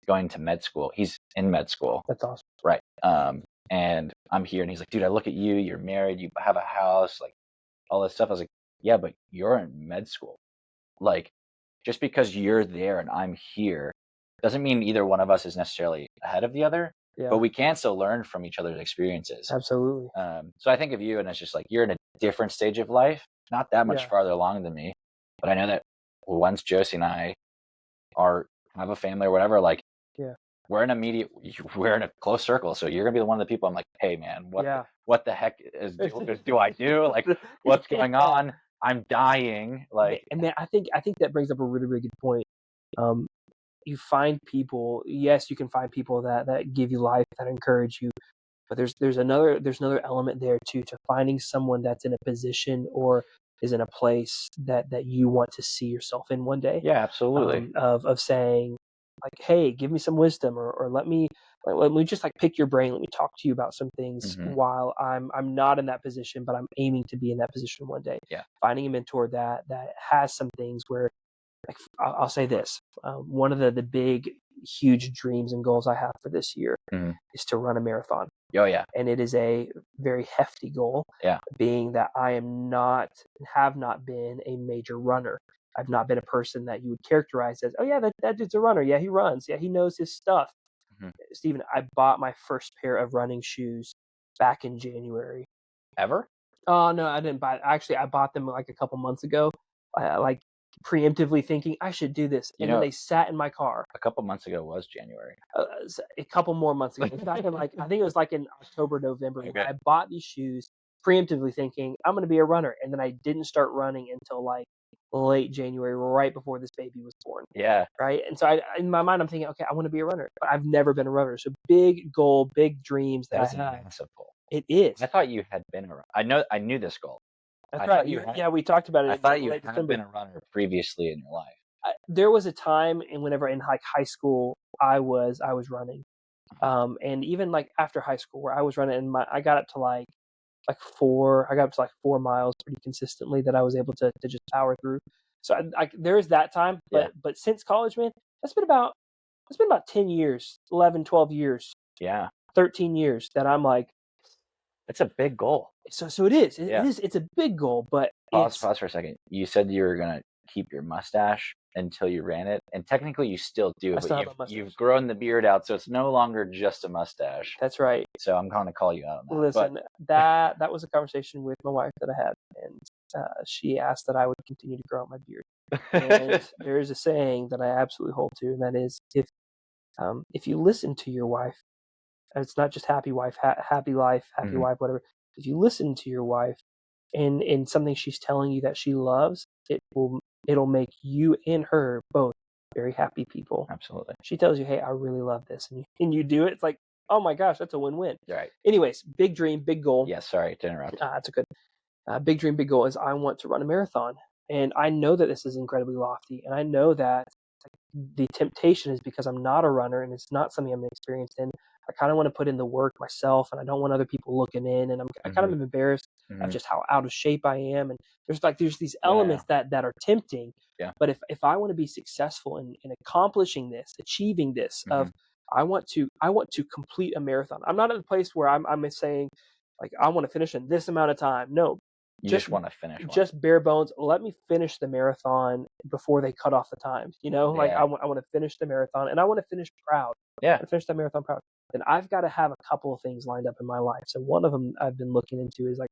going to med school. He's in med school. That's awesome. Right. And I'm here, and he's like, dude, I look at you, you're married, you have a house, like all this stuff. I was like, yeah, but you're in med school. Like, just because you're there and I'm here doesn't mean either one of us is necessarily ahead of the other. but we can still learn from each other's experiences. Absolutely. So I think of you, and it's just like you're in a different stage of life, not that much Yeah. farther along than me, but I know that once Josie and I have a family or whatever, like Yeah. we're in a close circle. So you're gonna be one of the people I'm like, hey man, what the heck do I do? Like, what's going on? I'm dying. Like, and man, I think that brings up a really, really good point. You find people, yes, you can find people that give you life, that encourage you, but there's another element there too, to finding someone that's in a position or is in a place that you want to see yourself in one day. yeah, absolutely. Of saying like, hey, give me some wisdom, or let me just like pick your brain, let me talk to you about some things Mhm. while I'm not in that position, but I'm aiming to be in that position one day. Yeah. Finding a mentor that has some things where, like, I'll say this, one of the big, huge dreams and goals I have for this year Mhm. is to run a marathon. Oh yeah. And it is a very hefty goal, Yeah. being that I have not been a major runner. I've not been a person that you would characterize as, oh yeah, that dude's a runner. Yeah, he runs. Yeah, he knows his stuff. Mhm. Stephen, I bought my first pair of running shoes back in January. Ever? Oh no, I didn't buy. Actually, I bought them like a couple months ago, like preemptively thinking I should do this, You and then know, they sat in my car. a couple months ago was January. A couple more months ago. Back in, like, I think it was like in October, November, when Okay. I bought these shoes preemptively thinking I'm going to be a runner, and then I didn't start running until like late January, right before this baby was born. Yeah. Right, and so in my mind, I'm thinking, okay, I want to be a runner, but I've never been a runner. So big goal, big dreams that That I is a have. massive goal. It is. I thought you had been a runner. I knew this goal. That's I right. thought you had. Yeah, we talked about it I in thought you late had December. been a runner previously in your life. There was a time, and whenever in like high school, I was running, and even like after high school, where I was running, and I got up to like 4 miles pretty consistently that I was able to just power through. So there is that time, Yeah. but since college, man, it's been about 10 years, 11, 12 years, Yeah. 13 years that I'm like, It's a big goal. so it is. Yeah. It's a big goal, but Pause for a second. You said you were gonna keep your mustache until you ran it, and technically you still do, I but still have a mustache. you've grown the beard out, so it's no longer just a mustache. That's right. So I'm gonna call you out on that. Listen, that was a conversation with my wife that I had, and she asked that I would continue to grow out my beard. And there is a saying that I absolutely hold to, and that is, if you listen to your wife, and it's not just happy wife, happy life, happy Mhm. wife, whatever. If you listen to your wife in something she's telling you that she loves, it'll make you and her both very happy people. Absolutely. She tells you, hey, I really love this, and you do it. It's like, oh my gosh, that's a win-win. Right. Anyways, big dream, big goal. Yeah. Sorry to interrupt. That's a good big dream, big goal is I want to run a marathon. And I know that this is incredibly lofty. And I know that the temptation is, because I'm not a runner and it's not something I'm experienced in, I kind of want to put in the work myself, and I don't want other people looking in. And I kind of am embarrassed of just how out of shape I am. And there's these elements that are tempting. Yeah. But if I want to be successful in accomplishing this, achieving this, of I want to complete a marathon. I'm not at a place where I'm saying like I want to finish in this amount of time. No, You just want to finish one. just bare bones. Let me finish the marathon before they cut off the time. Like Yeah. I want to finish the marathon, and I want to finish proud. I Yeah. want to finish that marathon proud. Then I've got to have a couple of things lined up in my life. So one of them I've been looking into is like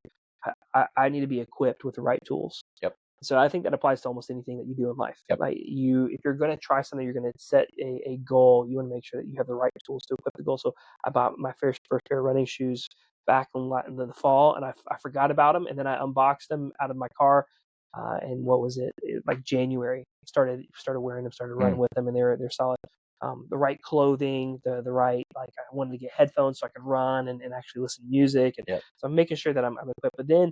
I need to be equipped with the right tools. Yep. So I think that applies to almost anything that you do in life. Yep. Like if you're going to try something, you're going to set a goal. You want to make sure that you have the right tools to equip the goal. So I bought my first pair of running shoes back in the fall, and I forgot about them, and then I unboxed them out of my car. And what was it? Like January, started wearing them, started running with them, and they're solid. The right clothing, the right, like, I wanted to get headphones so I could run and actually listen to music, and so I'm making sure that I'm equipped. But then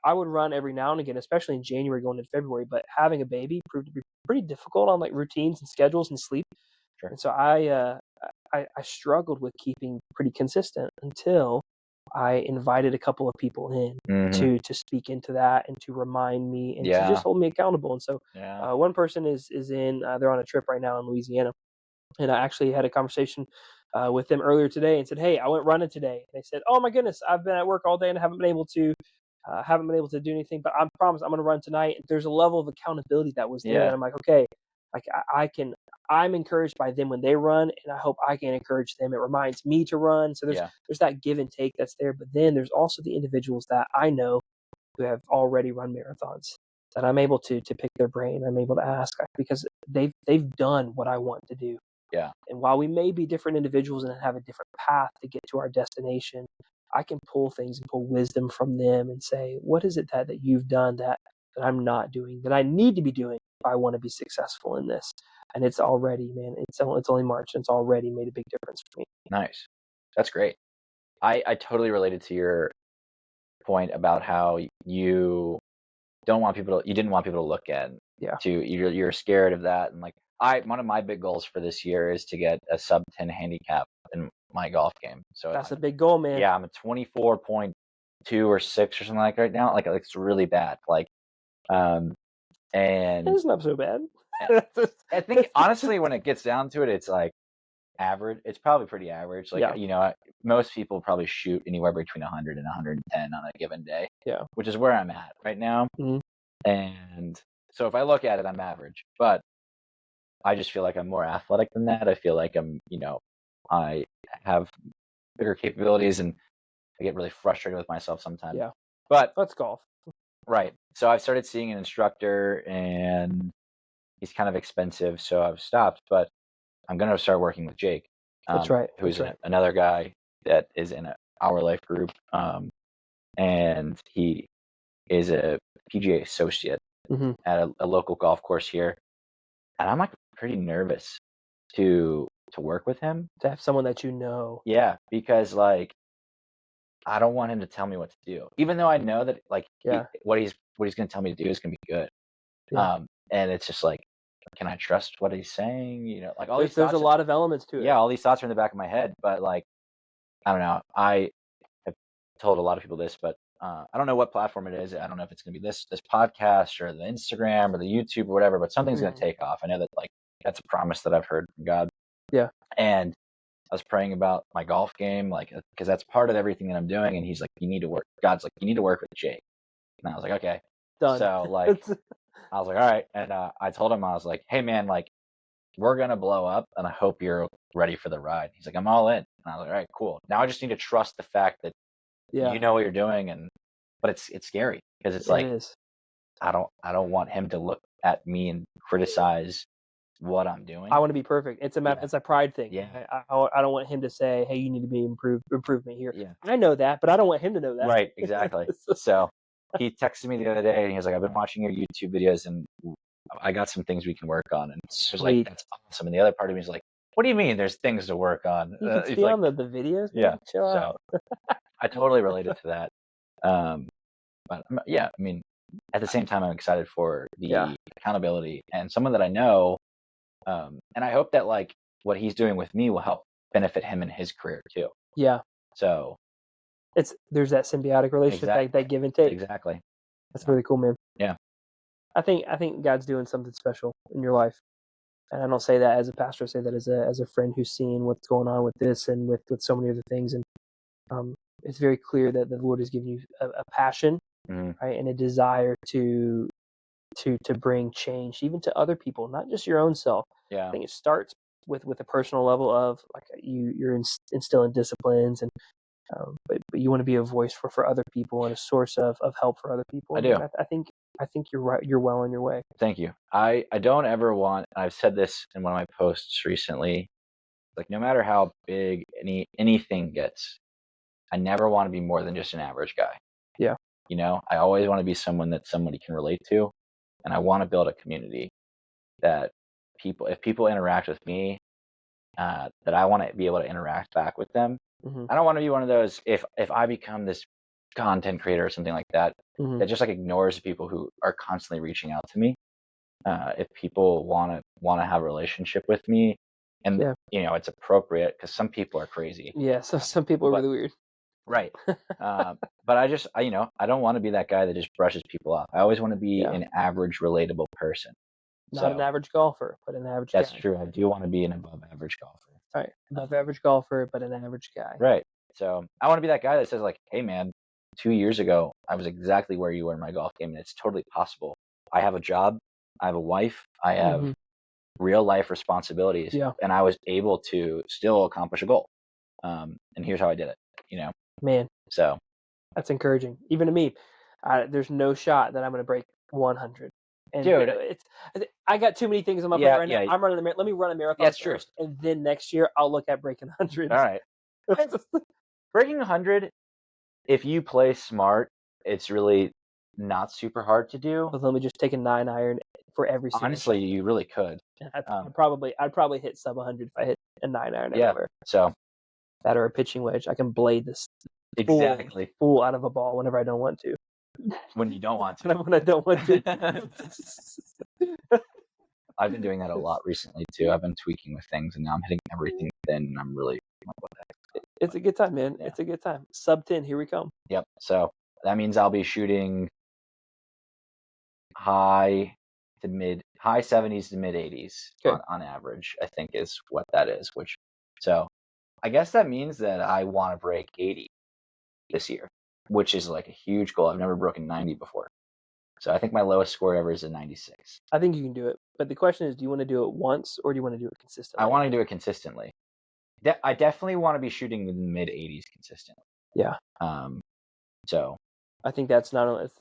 I would run every now and again, especially in January going into February. But having a baby proved to be pretty difficult on like routines and schedules and sleep. Sure. And so I struggled with keeping pretty consistent until I invited a couple of people in to speak into that and to remind me and to just hold me accountable. And so one person is in they're on a trip right now in Louisiana, and I actually had a conversation with them earlier today and said, hey, I went running today. And they said, oh my goodness, I've been at work all day and haven't been able to do anything, but I promise I'm going to run tonight. There's a level of accountability that was there that I'm like, okay, like I can I'm encouraged by them when they run, and I hope I can encourage them. It reminds me to run. So there's that give and take that's there. But then there's also the individuals that I know who have already run marathons that I'm able to pick their brain. I'm able to ask because they've done what I want to do. Yeah. And while we may be different individuals and have a different path to get to our destination, I can pull things and pull wisdom from them and say, what is it that you've done that I'm not doing, that I need to be doing if I want to be successful in this? And it's already, man, it's only March and it's already made a big difference for me. Nice. That's great. I totally related to your point about how you didn't want people to look at Yeah. you're scared of that. And like one of my big goals for this year is to get a sub 10 handicap in my golf game. So that's a big goal, man. Yeah, I'm a 24.2 or 6 or something like right now. Like it's really bad. Like and it's not so bad. I think honestly when it gets down to it, it's like average. It's probably pretty average. Like, most people probably shoot anywhere between 100 and 110 on a given day. Yeah. Which is where I'm at right now. Mm-hmm. And so if I look at it, I'm average. But I just feel like I'm more athletic than that. I feel like I have bigger capabilities, and I get really frustrated with myself sometimes. Yeah. But that's golf. Right. So I've started seeing an instructor, and he's kind of expensive, so I've stopped. But I'm going to start working with Jake. That's right. Who's another guy that is in our life group. And he is a PGA associate at a local golf course here. And I'm like pretty nervous to work with him. To have someone that you know. Yeah, because like I don't want him to tell me what to do, even though I know that like what he's going to tell me to do is going to be good. Yeah. And it's just like, can I trust what he's saying? You know, like all there's a lot of elements to it. Yeah, all these thoughts are in the back of my head, but like I don't know. I have told a lot of people this, but I don't know what platform it is. I don't know if it's going to be this podcast or the Instagram or the YouTube or whatever, but something's going to take off. I know that like that's a promise that I've heard from God. Yeah. And I was praying about my golf game, like, because that's part of everything that I'm doing. And he's like, God's like, you need to work with Jake. And I was like, okay. Done. So like, I was like, all right. And I told him, I was like, hey man, like we're going to blow up and I hope you're ready for the ride. He's like, I'm all in. And I was like, all right, cool. Now I just need to trust the fact that you know what you're doing. But it's scary because it's like, I don't want him to look at me and criticize what I'm doing. I want to be perfect. It's a pride thing. Yeah. I don't want him to say, hey, you need to be improvement here. Yeah. I know that, but I don't want him to know that. Right, exactly. So he texted me the other day and he was like, I've been watching your YouTube videos and I got some things we can work on. And it's just like, that's awesome. And the other part of me is like, what do you mean there's things to work on? You can see on the videos. Man. Yeah. Chill out. I totally related to that. But yeah, I mean, at the same time, I'm excited for the accountability and someone that I know. And I hope that like what he's doing with me will help benefit him in his career too. Yeah. So there's that symbiotic relationship, that give and take. Exactly. That's really cool, man. Yeah. I think God's doing something special in your life. And I don't say that as a pastor, I say that as a friend who's seeing what's going on with this and with so many other things. And it's very clear that the Lord has given you a passion, right, and a desire to bring change even to other people, not just your own self. Yeah. I think it starts with a personal level of like you're instilling disciplines and but you want to be a voice for other people and a source of help for other people. I do. I think you're right. You're well on your way. Thank you. I don't ever want, I've said this in one of my posts recently, like no matter how big anything gets, I never want to be more than just an average guy. Yeah. You know, I always want to be someone that somebody can relate to. And I want to build a community that if people interact with me, that I want to be able to interact back with them. I don't want to be one of those, if I become this content creator or something like that, that just like ignores people who are constantly reaching out to me. If people want to have a relationship with me, and you know, it's appropriate because some people are crazy. Yeah, so some people are really weird. Right. But I don't want to be that guy that just brushes people off. I always want to be an average, relatable person. Not an average golfer, but an average guy. guy. That's true. I do want to be an above average golfer. All right. Above average golfer, but an average guy. Right. So I want to be that guy that says like, hey man, 2 years ago, I was exactly where you were in my golf game, and it's totally possible. I have a job. I have a wife. I have real life responsibilities, Yeah. and I was able to still accomplish a goal. And here's how I did it, Man, So that's encouraging. Even to me, there's no shot that I'm going to break 100. And dude, I got too many things on my plate yeah, right now. yeah, I'm running let me run a marathon that's true. first, and then next year I'll look at breaking 100. All right. Breaking 100, if you play smart, it's really not super hard to do. Let me just take a 9 iron for every single Honestly, shot. you really could. I'd probably hit sub 100 if I hit a 9 iron Yeah. everywhere. So That or a pitching wedge. I can blade this exactly full out of a ball whenever I don't want to. when you don't want to. When I don't want to. I've been doing that a lot recently too. I've been tweaking with things, and now I'm hitting everything thin, and I'm really like, what the heck? It's a good time, man. Yeah. It's a good time. Sub 10, here we come. Yep. So that means I'll be shooting high 70s to mid 80s Okay. on average, I think is what that is. So I guess that means that I want to break 80 this year, which is like a huge goal. I've never broken 90 before. So I think my lowest score ever is a 96. I think you can do it. But the question is, do you want to do it once or do you want to do it consistently? I want to do it consistently. I definitely want to be shooting in the mid 80s consistently. Yeah. So I think that's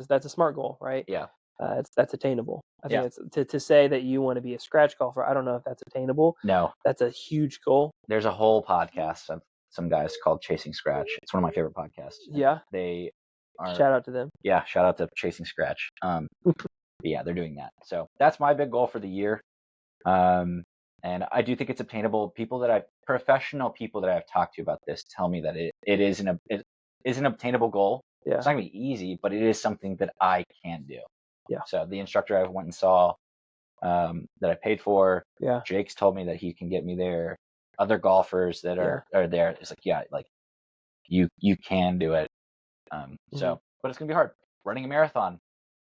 that's a smart goal, right? yeah. That's attainable. I think it's to say that you want to be a scratch golfer. I don't know if that's attainable. No. That's a huge goal. There's a whole podcast of some guys called Chasing Scratch. It's one of my favorite podcasts. Yeah. They are. Shout out to them. Yeah, shout out to Chasing Scratch. Yeah, they're doing that. So that's my big goal for the year. And I do think it's obtainable. Professional people that I've talked to about this tell me that it is an obtainable goal. Yeah. It's not gonna be easy, but it is something that I can do. Yeah. So the instructor I went and saw, that I paid for, Yeah. Jake's told me that he can get me there. Other golfers that are there, it's like, yeah, like you can do it. So, but it's gonna be hard. Running a marathon,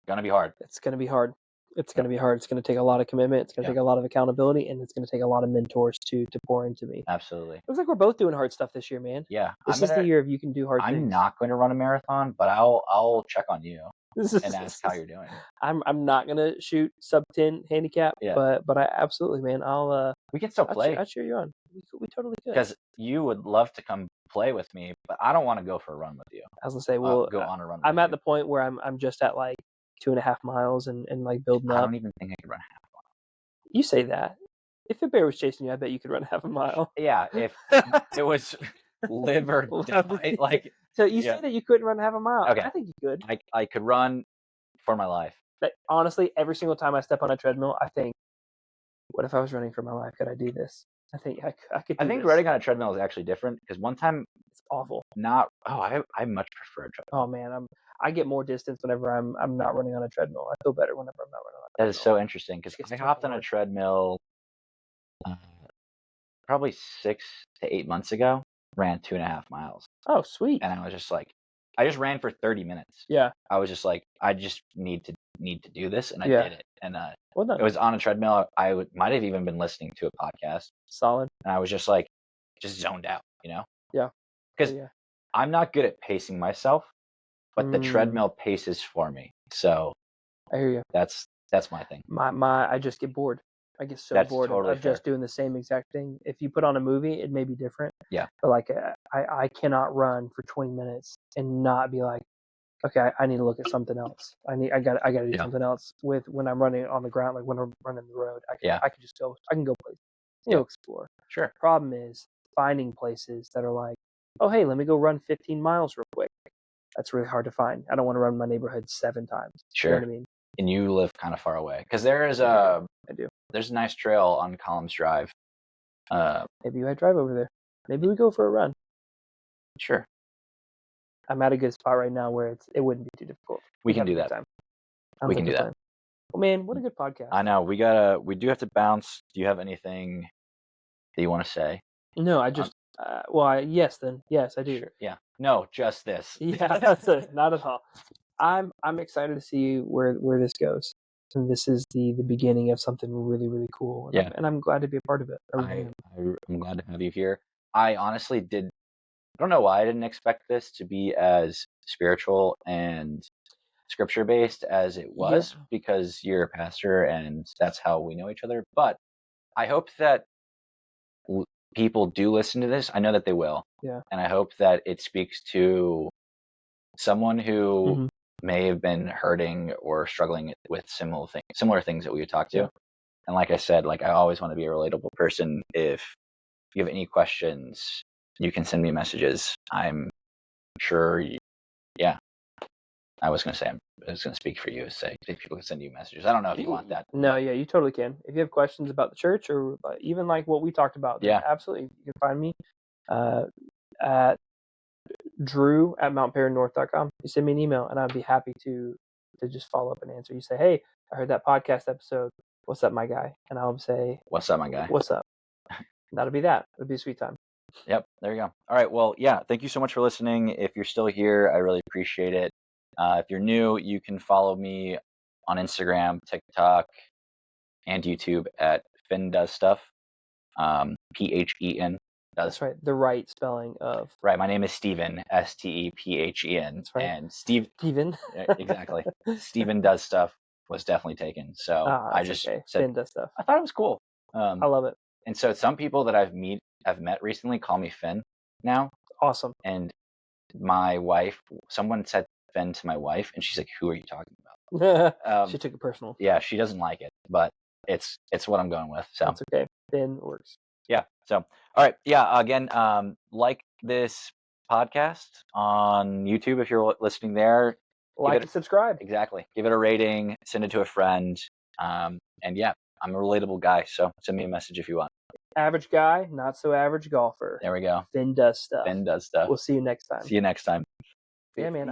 gonna be hard. It's gonna be hard. It's gonna be hard. It's gonna take a lot of commitment. It's gonna take a lot of accountability, and it's gonna take a lot of mentors to pour into me. Absolutely. Looks like we're both doing hard stuff this year, man. Yeah. This is the year of you can do hard things. I'm not going to run a marathon, but I'll check on you and ask how you're doing. I'm not gonna shoot sub 10 handicap, but I absolutely, man. We can still play. I'll cheer you on. We totally could. Because you would love to come play with me, but I don't want to go for a run with you. I was gonna say, well, go on a run. I'm at the point where I'm just at like 2.5 miles and like building up. I don't even think I could run half a mile. You say that. If a bear was chasing you, I bet you could run half a mile. Yeah, if it was live or die, like. So you say that you couldn't run half a mile. Okay. I think you could. I could run for my life. But honestly, every single time I step on a treadmill, I think, what if I was running for my life? Could I do this? I think I could. I think running on a treadmill is actually different because one time it's awful. I much prefer a treadmill. Oh man, I get more distance whenever I'm not running on a treadmill. I feel better whenever I'm not running on a treadmill. That is so interesting because I hopped on a treadmill probably 6 to 8 months ago. Ran 2.5 miles. Oh, sweet! And I was just like, I just ran for 30 minutes. Yeah. I was just like, I just need to do this, and I did it. And well done. It was on a treadmill. I might have even been listening to a podcast. Solid. And I was just like, just zoned out, Yeah. Because I'm not good at pacing myself, but the treadmill paces for me. So I hear you. That's my thing. I just get bored. I get so bored of just doing the same exact thing. If you put on a movie, it may be different. Yeah. But like, I cannot run for 20 minutes and not be like, okay, I need to look at something else. I got to do something else when I'm running on the ground, like when I'm running the road. I can just go. I can go places. Go explore. Sure. Problem is finding places that are like, oh hey, let me go run 15 miles real quick. That's really hard to find. I don't want to run my neighborhood 7 times. Sure. You know what I mean? And you live kind of far away because there is I do. There's a nice trail on Collins Drive. Maybe I drive over there. Maybe we go for a run. Sure. I'm at a good spot right now where it wouldn't be too difficult. We can do that. We can do that. Well, man, what a good podcast. I know. We do have to bounce. Do you have anything that you want to say? No, I just. Yes, I do. Sure. Yeah. No, just this. Yeah, that's it. Not at all. I'm excited to see where this goes. And this is the beginning of something really, really cool. And I'm glad to be a part of it. I'm glad to have you here. I honestly I don't know why I didn't expect this to be as spiritual and scripture based as it was because you're a pastor and that's how we know each other. But I hope that people do listen to this. I know that they will. Yeah. And I hope that it speaks to someone who may have been hurting or struggling with similar things that we would talk to. Yeah. And like I said, like I always want to be a relatable person. If you have any questions, you can send me messages. I'm sure. I was going to speak for you. Say if people can send you messages. I don't know if you want that. No, yeah, you totally can. If you have questions about the church or even like what we talked about, then absolutely, you can find me at drew@mountparannorth.com. You send me an email, and I'd be happy to just follow up and answer. You say, hey, I heard that podcast episode. What's up, my guy? And I'll say, what's up, my guy? What's up? That'll be that. It'll be a sweet time. Yep, there you go. All right, well, yeah, thank you so much for listening. If you're still here, I really appreciate it. If you're new, you can follow me on Instagram, TikTok, and YouTube at Phen Does Stuff. Phen. That's right. The right spelling of. Right. My name is Stephen, Stephen. That's right. And Steven. Exactly. Stephen Does Stuff was definitely taken. So I just said Phen Does Stuff. I thought it was cool. I love it. And so some people that I've met recently call me Phen now. Awesome. And my wife, someone said Phen to my wife, and she's like, "Who are you talking about?" She took it personal. Yeah, she doesn't like it, but it's what I'm going with. So that's okay. Phen works. Yeah. So, all right. Yeah. Again, like this podcast on YouTube if you're listening there. Like and subscribe. Exactly. Give it a rating. Send it to a friend. And yeah, I'm a relatable guy, so send me a message if you want. Average guy, not so average golfer. There we go. Phen Does Stuff. Phen Does Stuff. We'll see you next time. See you next time. Yeah, man.